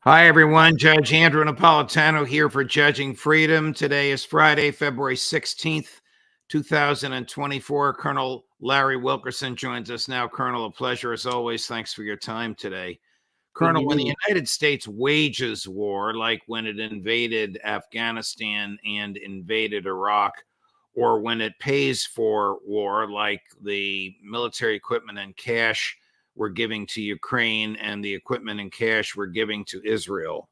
Hi, everyone. Judge Andrew Napolitano here for Judging Freedom. Today is Friday, February 16th, 2024. Colonel Larry Wilkerson joins us now. Colonel, a pleasure as always. Thanks for your time today. Colonel, when the United States wages war, like when it invaded Afghanistan and invaded Iraq, or when it pays for war, like the military equipment and cash we're giving to Ukraine and the equipment and cash we're giving to Israel,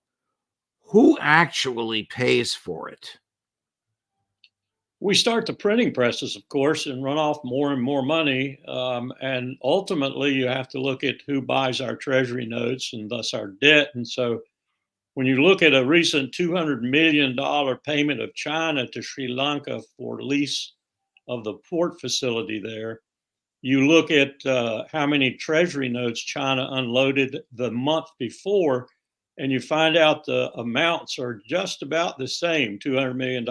who actually pays for it? We start the printing presses, of course, and run off more and more money. And ultimately, you have to look at who buys our treasury notes and thus our debt. And so when you look at a recent $200 million payment of China to Sri Lanka for lease of the port facility there, you look at how many treasury notes China unloaded the month before, and you find out the amounts are just about the same, $200 million.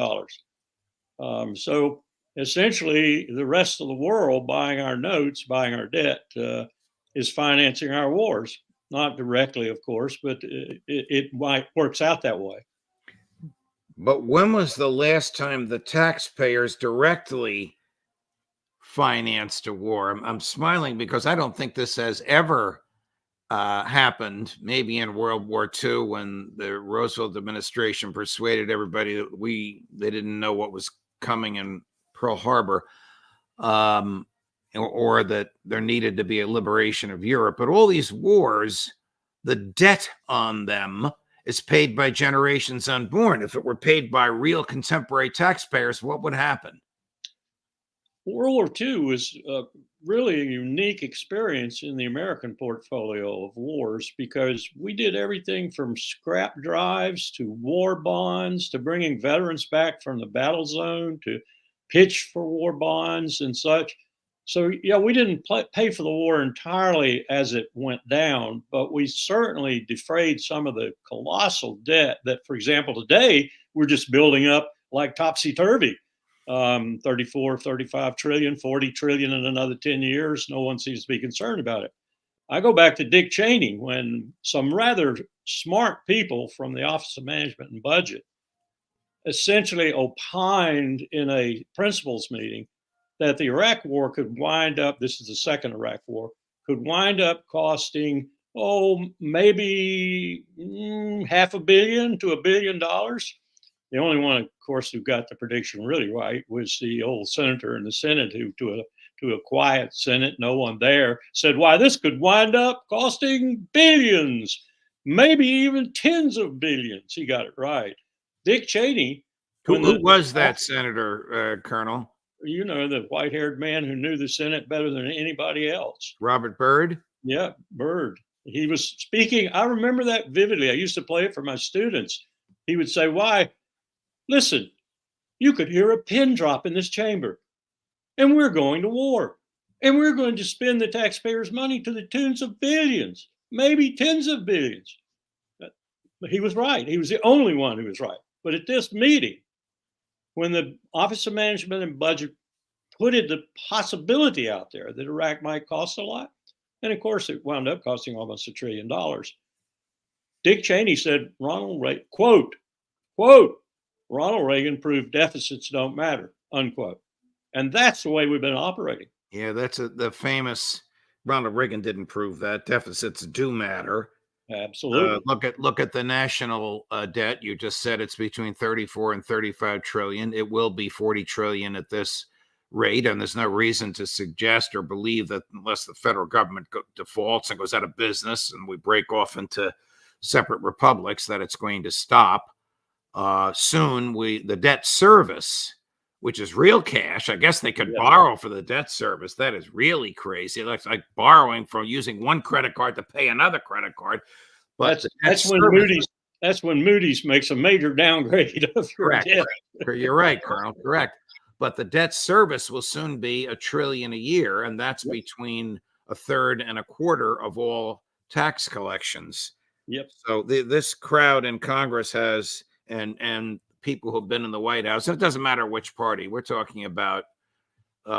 So essentially, the rest of the world buying our notes, buying our debt, is financing our wars. Not directly, of course, but it works out that way. But when was the last time the taxpayers directly financed a war? I'm smiling because I don't think this has ever happened. Maybe in World War II, when the Roosevelt administration persuaded everybody that they didn't know what was coming in Pearl Harbor, or that there needed to be a liberation of Europe. But all these wars, the debt on them is paid by generations unborn. If it were paid by real contemporary taxpayers, what would happen? World War II was really a unique experience in the American portfolio of wars because we did everything from scrap drives to war bonds to bringing veterans back from the battle zone to pitch for war bonds and such. So, yeah, we didn't pay for the war entirely as it went down, but we certainly defrayed some of the colossal debt that, for example, today we're just building up like topsy-turvy. 34, 35 trillion, 40 trillion in another 10 years. No one seems to be concerned about it. I go back to Dick Cheney when some rather smart people from the Office of Management and Budget essentially opined in a principals meeting that the Iraq war could wind up, this is the second Iraq war, could wind up costing, maybe $500 million to $1 billion. The only one, of course, who got the prediction really right was the old senator in the Senate who, to a quiet Senate, no one there, said, why, this could wind up costing billions, maybe even tens of billions. He got it right. Dick Cheney. Who was that senator, Colonel? You know, the white-haired man who knew the Senate better than anybody else. Robert Byrd? Yeah, Byrd. He was speaking. I remember that vividly. I used to play it for my students. He would say, why, listen, you could hear a pin drop in this chamber, and we're going to war, and we're going to spend the taxpayers' money to the tunes of billions, maybe tens of billions. But he was right. He was the only one who was right. But at this meeting, when the Office of Management and Budget put the possibility out there that Iraq might cost a lot, and of course it wound up costing almost $1 trillion, Dick Cheney said, Ronald Reagan, quote, Ronald Reagan proved deficits don't matter, unquote. And that's the way we've been operating. Yeah, that's the famous Ronald Reagan didn't prove that. Deficits do matter. Absolutely. Look at the national debt. You just said it's between 34 and 35 trillion. It will be 40 trillion at this rate, and there's no reason to suggest or believe that unless the federal government defaults and goes out of business and we break off into separate republics, that it's going to stop. Soon the debt service, which is real cash, I guess they could borrow for the debt service. That is really crazy. It's like borrowing from using one credit card to pay another credit card. But that's when Moody's makes a major downgrade of your debt. You're right, Colonel. Correct. But the debt service will soon be $1 trillion a year, and that's between a third and a quarter of all tax collections. Yep. So this crowd in Congress has and people who've been in the White House, it doesn't matter which party, we're talking about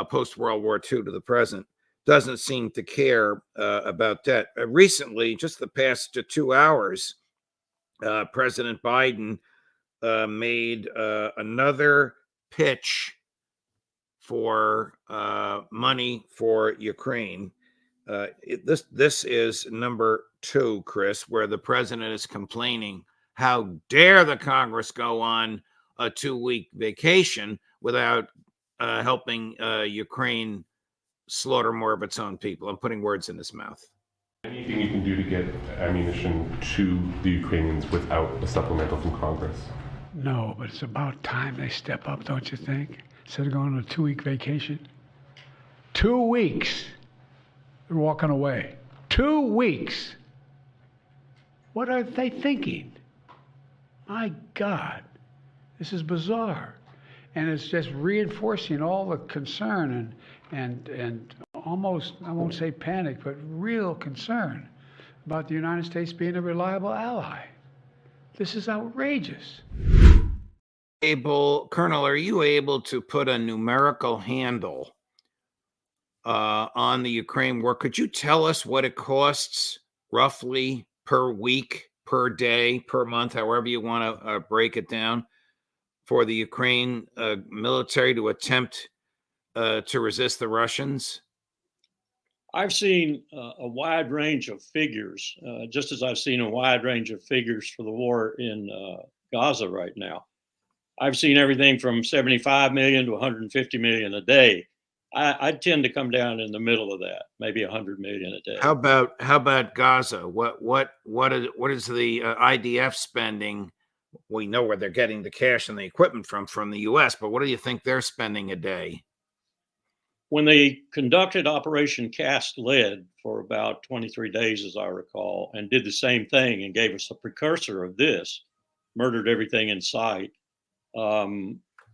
post-World War II to the present, doesn't seem to care about debt. Recently, just the past 2 hours, President Biden made another pitch for money for Ukraine. This is number 2, Chris, where the president is complaining, how dare the Congress go on a 2-week vacation without helping Ukraine slaughter more of its own people. I'm putting words in his mouth. Anything you can do to get ammunition to the Ukrainians without a supplemental from Congress? No, but it's about time they step up, don't you think? Instead of going on a 2-week vacation. 2 weeks. They're walking away. 2 weeks. What are they thinking? My God, this is bizarre. And it's just reinforcing all the concern and almost, I won't say panic, but real concern about the United States being a reliable ally. This is outrageous. Colonel, are you able to put a numerical handle on the Ukraine war? Could you tell us what it costs roughly per week, per day, per month, however you want to break it down, for the Ukraine military to attempt to resist the Russians? I've seen a wide range of figures, just as I've seen a wide range of figures for the war in Gaza right now. I've seen everything from 75 million to 150 million a day. I tend to come down in the middle of that, maybe 100 million a day. How about Gaza? What is the IDF spending? We know where they're getting the cash and the equipment from the U.S., but what do you think they're spending a day? When they conducted Operation Cast Lead for about 23 days, as I recall, and did the same thing and gave us a precursor of this, murdered everything in sight,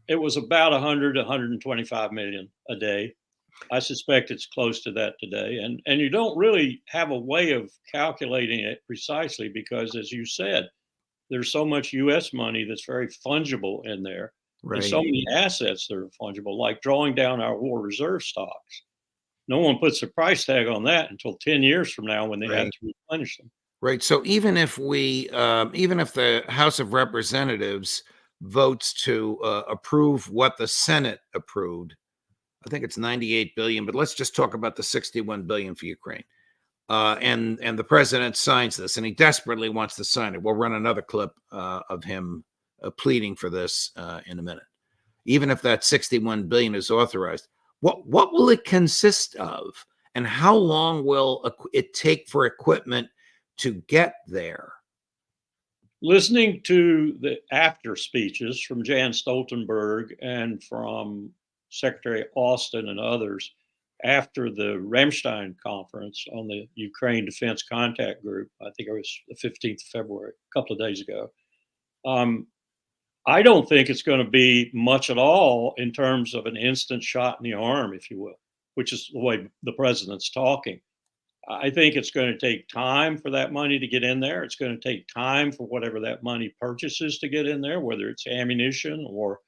it was about 100 to 125 million a day. I suspect it's close to that today. And you don't really have a way of calculating it precisely because, as you said, there's so much U.S. money that's very fungible in there. Right. And so many assets that are fungible, like drawing down our war reserve stocks. No one puts a price tag on that until 10 years from now when they have to replenish them. Right. So even if the House of Representatives votes to approve what the Senate approved, I think it's 98 billion, but let's just talk about the 61 billion for Ukraine. And the president signs this, and he desperately wants to sign it. We'll run another clip of him pleading for this in a minute. Even if that 61 billion is authorized, what will it consist of, and how long will it take for equipment to get there? Listening to the after speeches from Jan Stoltenberg and from Secretary Austin and others after the Ramstein conference on the Ukraine Defense Contact Group, I think it was the 15th of February, a couple of days ago, I don't think it's going to be much at all in terms of an instant shot in the arm, if you will, which is the way the president's talking. I think it's going to take time for that money to get in there. It's going to take time for whatever that money purchases to get in there, whether it's ammunition or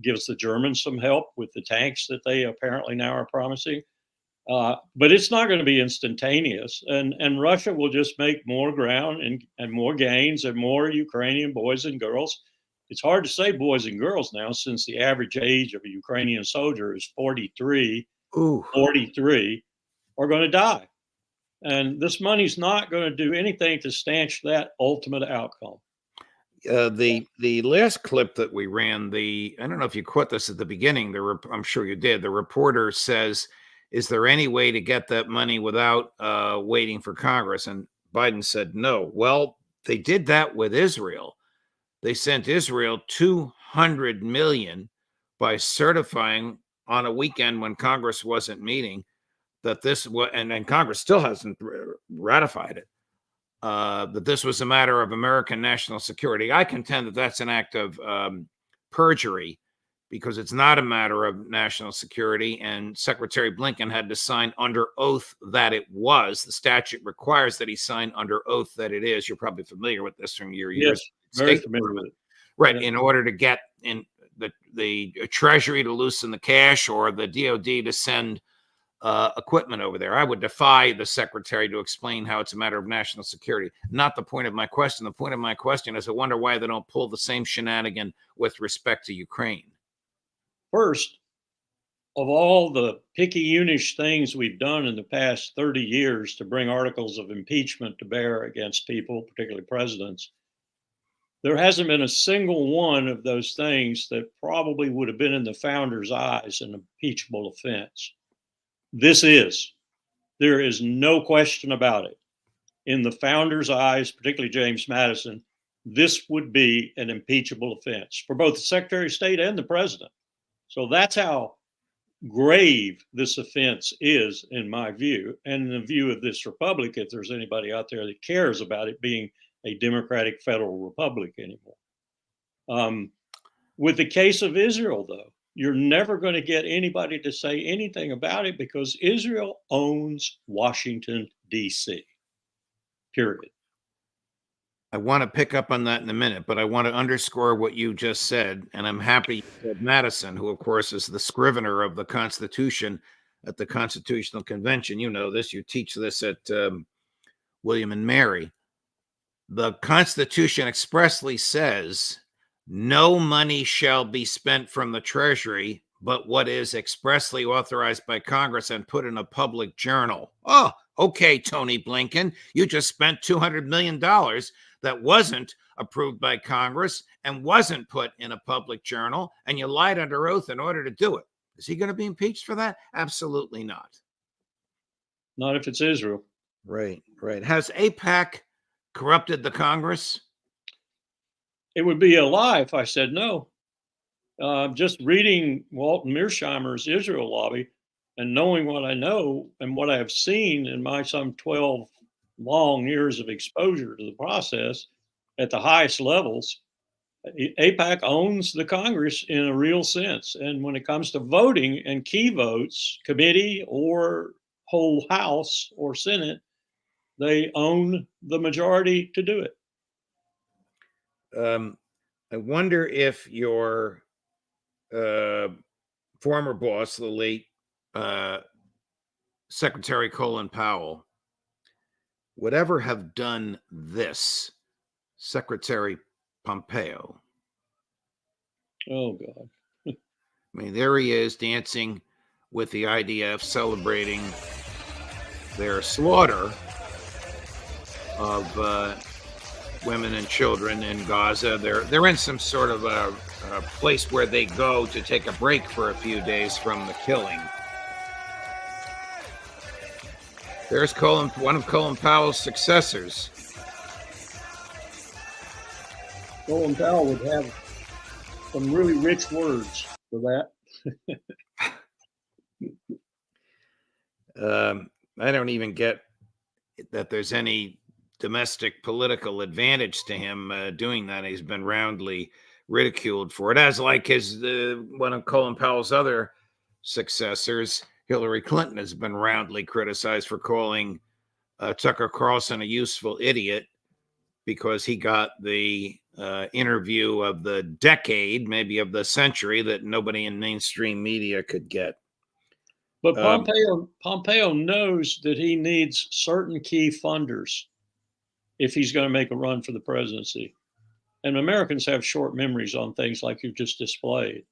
gives the Germans some help with the tanks that they apparently now are promising. But it's not going to be instantaneous. And Russia will just make more ground and more gains and more Ukrainian boys and girls. It's hard to say boys and girls now, since the average age of a Ukrainian soldier is 43. Ooh. 43 are going to die. And this money's not going to do anything to stanch that ultimate outcome. The last clip that we ran, I don't know if you caught this at the beginning, I'm sure you did. The reporter says, is there any way to get that money without waiting for Congress? And Biden said no. Well, they did that with Israel. They sent Israel $200 million by certifying on a weekend when Congress wasn't meeting that this was, and Congress still hasn't ratified it, that this was a matter of American national security. I contend that that's an act of perjury, because it's not a matter of national security. And Secretary Blinken had to sign under oath that it was. The statute requires that he sign under oath that it is. You're probably familiar with this from your years. Yes, very familiar with it. Right. Yeah. In order to get in the Treasury to loosen the cash, or the DOD to send equipment over there. I would defy the secretary to explain how it's a matter of national security. Not the point of my question. The point of my question is I wonder why they don't pull the same shenanigan with respect to Ukraine. First, of all the picayunish things we've done in the past 30 years to bring articles of impeachment to bear against people, particularly presidents, there hasn't been a single one of those things that probably would have been in the founder's eyes an impeachable offense. This is. There is no question about it. In the founder's eyes, particularly James Madison, this would be an impeachable offense for both the Secretary of State and the president. So that's how grave this offense is, in my view, and in the view of this republic, if there's anybody out there that cares about it being a democratic federal republic anymore. With the case of Israel, though, you're never going to get anybody to say anything about it because Israel owns Washington, D.C., period. I want to pick up on that in a minute, but I want to underscore what you just said. And I'm happy you said Madison, who, of course, is the scrivener of the Constitution at the Constitutional Convention. You know this. You teach this at William and Mary. The Constitution expressly says no money shall be spent from the Treasury, but what is expressly authorized by Congress and put in a public journal. Oh, okay, Tony Blinken, you just spent $200 million that wasn't approved by Congress and wasn't put in a public journal, and you lied under oath in order to do it. Is he going to be impeached for that? Absolutely not. Not if it's Israel. Right. Has APAC corrupted the Congress? It would be a lie if I said no. Just reading Walton Mearsheimer's Israel lobby and knowing what I know and what I have seen in my some 12 long years of exposure to the process at the highest levels, APAC owns the Congress in a real sense. And when it comes to voting and key votes, committee or whole House or Senate, they own the majority to do it. I wonder if your former boss, the late Secretary Colin Powell, would ever have done this, Secretary Pompeo. Oh, God. I mean, there he is dancing with the idea of celebrating their slaughter of women and children in Gaza. They're in some sort of a place where they go to take a break for a few days from the killing. There's Colin, one of Colin Powell's successors. Colin Powell would have some really rich words for that. I don't even get that there's any domestic political advantage to him doing that. He's been roundly ridiculed for it, as like his one of Colin Powell's other successors, Hillary Clinton, has been roundly criticized for calling Tucker Carlson a useful idiot because he got the interview of the decade, maybe of the century, that nobody in mainstream media could get. But Pompeo knows that he needs certain key funders if he's going to make a run for the presidency. And Americans have short memories on things like you've just displayed.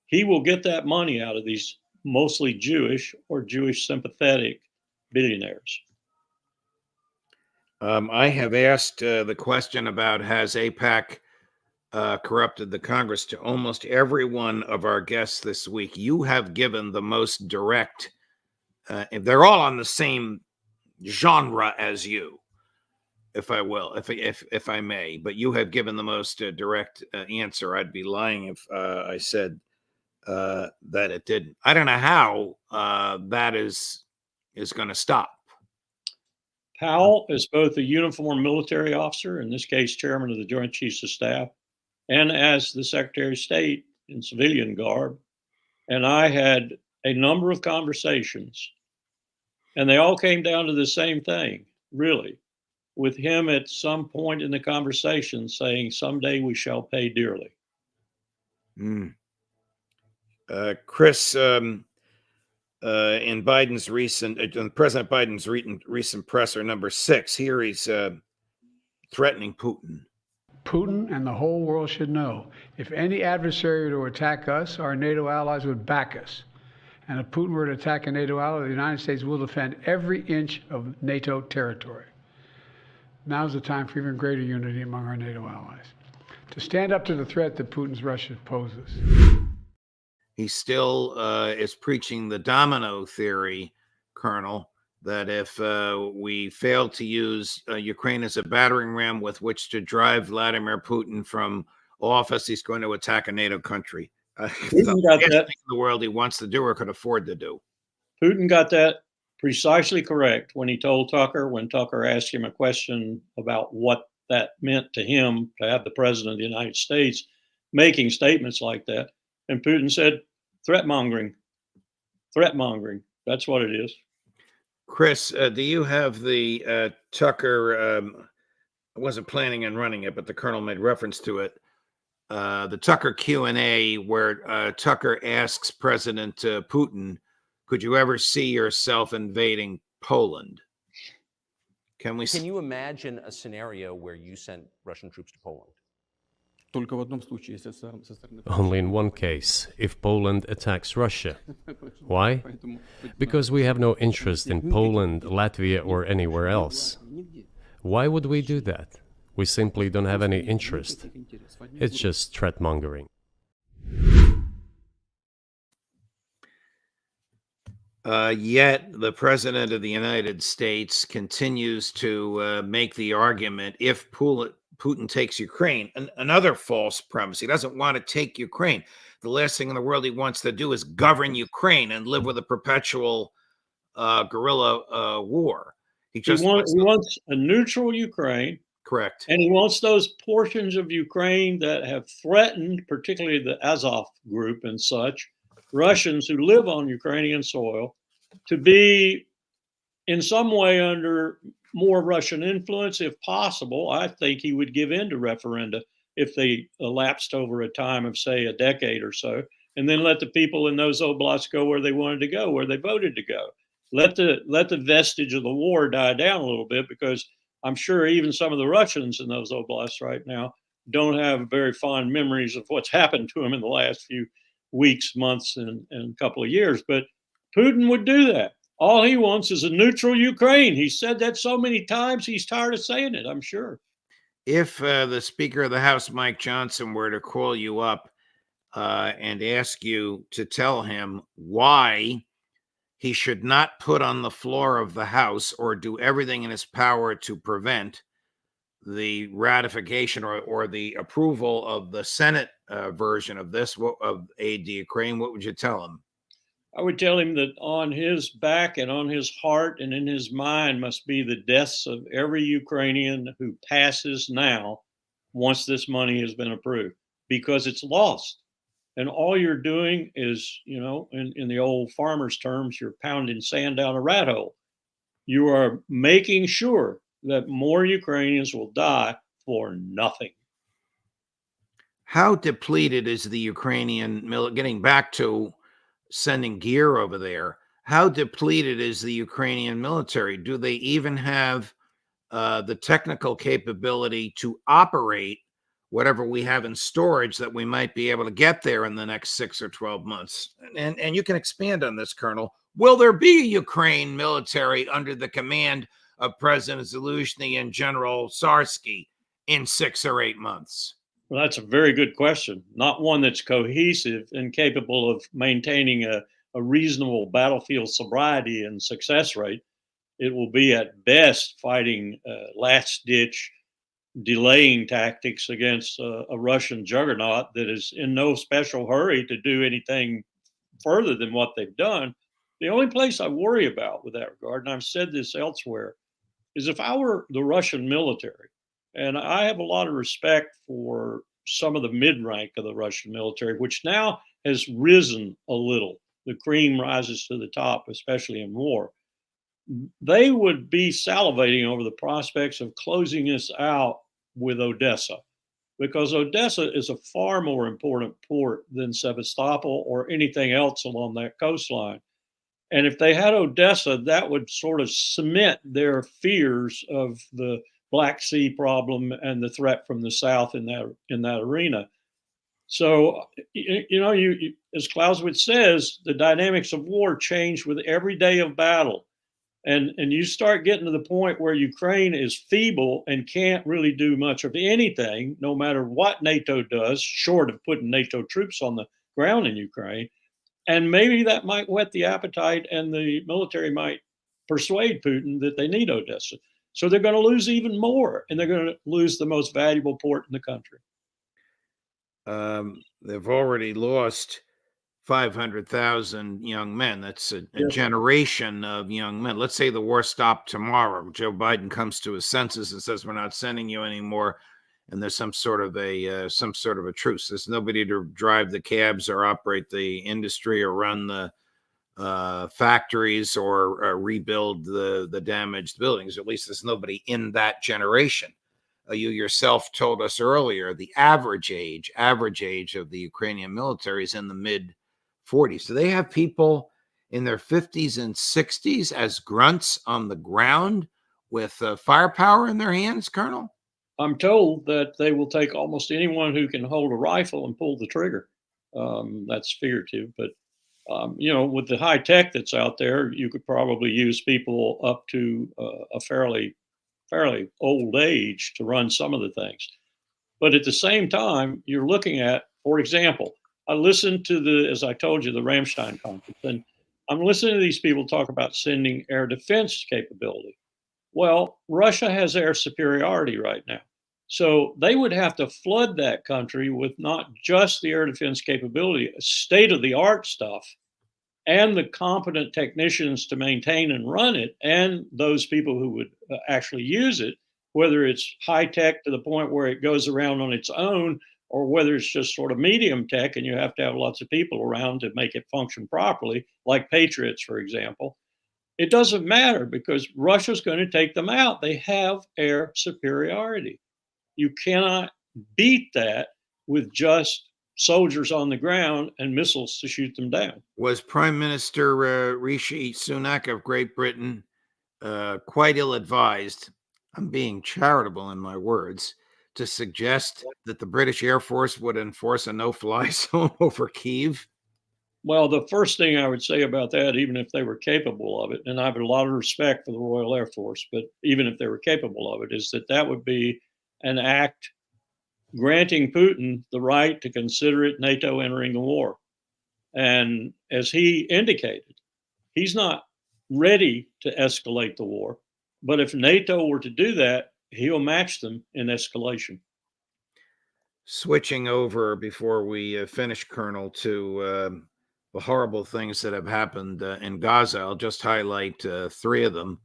He will get that money out of these mostly Jewish or Jewish sympathetic billionaires. I have asked the question about has APAC corrupted the Congress to almost every one of our guests this week. You have given the most direct, they're all on the same genre as you, if I will, if I may, but you have given the most direct answer. I'd be lying if I said that it didn't. I don't know how that is going to stop. Powell is both a uniformed military officer, in this case, chairman of the Joint Chiefs of Staff, and as the Secretary of State in civilian garb. And I had a number of conversations, and they all came down to the same thing, really, with him at some point in the conversation saying, someday we shall pay dearly. Chris, in Biden's recent, President Biden's recent presser number 6, here he's threatening Putin. Putin and the whole world should know, if any adversary were to attack us, our NATO allies would back us. And if Putin were to attack a NATO ally, the United States will defend every inch of NATO territory. Now's the time for even greater unity among our NATO allies, to stand up to the threat that Putin's Russia poses. He still is preaching the domino theory, Colonel, that if we fail to use Ukraine as a battering ram with which to drive Vladimir Putin from office, he's going to attack a NATO country. Putin got that in the world he wants to do or could afford to do. Putin got that precisely correct when he told Tucker, when Tucker asked him a question about what that meant to him to have the president of the United States making statements like that. And Putin said, threat mongering. That's what it is. Chris, do you have the Tucker? I wasn't planning on running it, but the Colonel made reference to it. The Tucker Q&A, where Tucker asks President Putin, "Could you ever see yourself invading Poland?" Can you imagine a scenario where you sent Russian troops to Poland? Only in one case, if Poland attacks Russia. Why? Because we have no interest in Poland, Latvia, or anywhere else. Why would we do that? We simply don't have any interest. It's just threat-mongering. Yet the President of the United States continues to make the argument, if Putin takes Ukraine, another false premise. He doesn't want to take Ukraine. The last thing in the world he wants to do is govern Ukraine and live with a perpetual guerrilla war. He wants a neutral Ukraine. Correct. And he wants those portions of Ukraine that have threatened, particularly the Azov group and such, Russians who live on Ukrainian soil, to be in some way under more Russian influence, if possible. I think he would give in to referenda if they elapsed over a time of, say, a decade or so, and then let the people in those oblasts go where they wanted to go, where they voted to go. Let the vestige of the war die down a little bit, because I'm sure even some of the Russians in those oblasts right now don't have very fond memories of what's happened to them in the last few weeks, months, and a couple of years. But Putin would do that. All he wants is a neutral Ukraine. He said that so many times, he's tired of saying it, I'm sure. If the Speaker of the House, Mike Johnson, were to call you up and ask you to tell him why he should not put on the floor of the House or do everything in his power to prevent the ratification or the approval of the Senate version of this, of aid to Ukraine, what would you tell him? I would tell him that on his back and on his heart and in his mind must be the deaths of every Ukrainian who passes now once this money has been approved, because it's lost. And all you're doing is, in the old farmer's terms, you're pounding sand down a rat hole. You are making sure that more Ukrainians will die for nothing. How depleted is the Ukrainian getting back to sending gear over there? How depleted is the Ukrainian military? Do they even have the technical capability to operate whatever we have in storage that we might be able to get there in the next 6 or 12 months? And you can expand on this, Colonel. Will there be a Ukraine military under the command of President Zelensky and General Sarsky in 6 or 8 months? Well, that's a very good question. Not one that's cohesive and capable of maintaining a reasonable battlefield sobriety and success rate. It will be at best fighting last-ditch delaying tactics against a Russian juggernaut that is in no special hurry to do anything further than what they've done. The only place I worry about with that regard, and I've said this elsewhere, is if I were the Russian military, and I have a lot of respect for some of the mid-rank of the Russian military, which now has risen a little. The cream rises to the top, especially in war. They would be salivating over the prospects of closing this out with Odessa, because Odessa is a far more important port than Sevastopol or anything else along that coastline. And if they had Odessa, that would sort of cement their fears of the Black Sea problem and the threat from the south in that arena. So, as Clausewitz says, the dynamics of war change with every day of battle. And you start getting to the point where Ukraine is feeble and can't really do much of anything, no matter what NATO does, short of putting NATO troops on the ground in Ukraine. And maybe that might whet the appetite, and the military might persuade Putin that they need Odessa. So they're going to lose even more, and they're going to lose the most valuable port in the country. They've already lost 500,000 young men. That's a Yes. generation of young men. Let's say the war stopped tomorrow. Joe Biden comes to his senses and says, "We're not sending you anymore," and there's some sort of a truce. There's nobody to drive the cabs or operate the industry or run the factories or rebuild the damaged buildings. At least there's nobody in that generation. You yourself told us earlier the average age of the Ukrainian military is in the mid 40s. Do they have people in their 50s and 60s as grunts on the ground with firepower in their hands, Colonel? I'm told that they will take almost anyone who can hold a rifle and pull the trigger. That's figurative, but with the high tech that's out there, you could probably use people up to a fairly old age to run some of the things. But at the same time, you're looking at, for example, I listened to as I told you, the Ramstein conference, and I'm listening to these people talk about sending air defense capability. Well, Russia has air superiority right now. So they would have to flood that country with not just the air defense capability, state of the art stuff, and the competent technicians to maintain and run it, and those people who would actually use it, whether it's high tech to the point where it goes around on its own, or whether it's just sort of medium tech and you have to have lots of people around to make it function properly, like Patriots, for example. It doesn't matter because Russia's going to take them out. They have air superiority. You cannot beat that with just soldiers on the ground and missiles to shoot them down. Was Prime Minister Rishi Sunak of Great Britain quite ill-advised, I'm being charitable in my words, to suggest that the British Air Force would enforce a no-fly zone over Kyiv? Well, the first thing I would say about that, even if they were capable of it, and I have a lot of respect for the Royal Air Force, but even if they were capable of it, is that would be an act granting Putin the right to consider it NATO entering the war. And as he indicated, he's not ready to escalate the war. But if NATO were to do that, he'll match them in escalation. Switching over before we finish, Colonel, to the horrible things that have happened in Gaza, I'll just highlight three of them.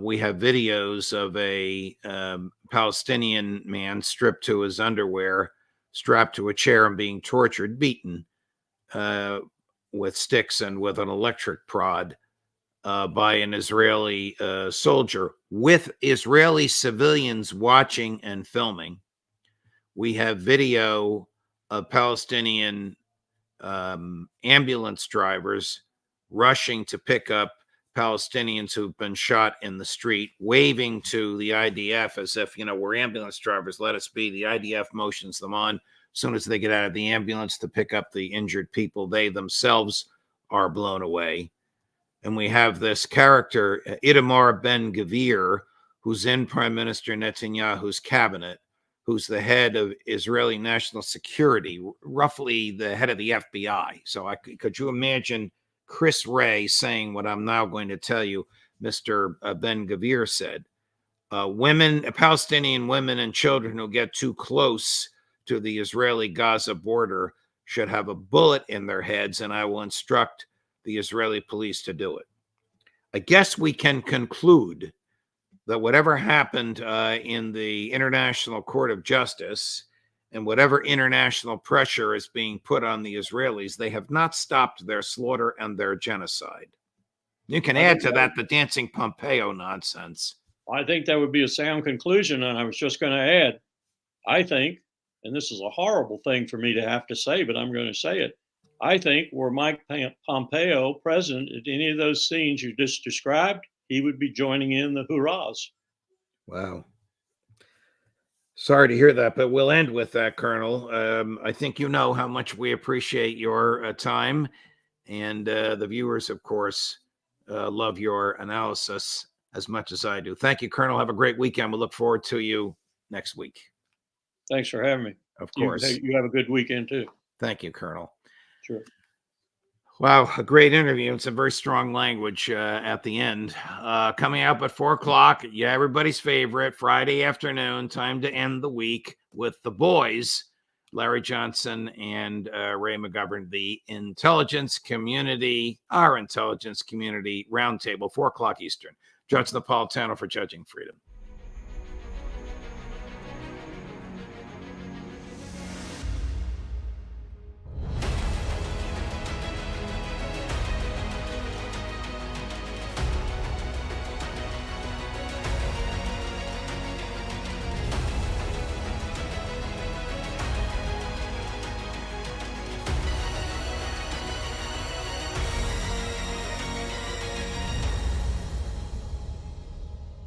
We have videos of a Palestinian man stripped to his underwear, strapped to a chair and being tortured, beaten with sticks and with an electric prod by an Israeli soldier, with Israeli civilians watching and filming. We have video of Palestinian ambulance drivers rushing to pick up Palestinians who've been shot in the street, waving to the IDF as if, we're ambulance drivers, let us be. The IDF motions them on. As soon as they get out of the ambulance to pick up the injured people, they themselves are blown away. And we have this character, Itamar Ben-Gvir, who's in Prime Minister Netanyahu's cabinet, who's the head of Israeli national security, roughly the head of the FBI. So could you imagine Chris Wray saying what I'm now going to tell you Mr. Ben-Gvir said? Palestinian women and children who get too close to the Israeli-Gaza border should have a bullet in their heads, and I will instruct the Israeli police to do it. I guess we can conclude that whatever happened in the International Court of Justice and whatever international pressure is being put on the Israelis, they have not stopped their slaughter and their genocide. You can add to that the dancing Pompeo nonsense. I think that would be a sound conclusion. And I was just going to add, I think, and this is a horrible thing for me to have to say, but I'm going to say it, I think were Mike Pompeo present at any of those scenes you just described, he would be joining in the hurrahs. Wow. Sorry to hear that, but we'll end with that, Colonel. I think you know how much we appreciate your time, and the viewers, of course, love your analysis as much as I do. Thank you, Colonel. Have a great weekend. We'll look forward to you next week. Thanks for having me. Of course. You have a good weekend too. Thank you, Colonel. Sure. Wow, a great interview. It's a very strong language at the end. Coming up at 4 o'clock, yeah, everybody's favorite, Friday afternoon, time to end the week with the boys, Larry Johnson and Ray McGovern, the intelligence community, our intelligence community roundtable, 4 o'clock Eastern. Judge Napolitano for Judging Freedom.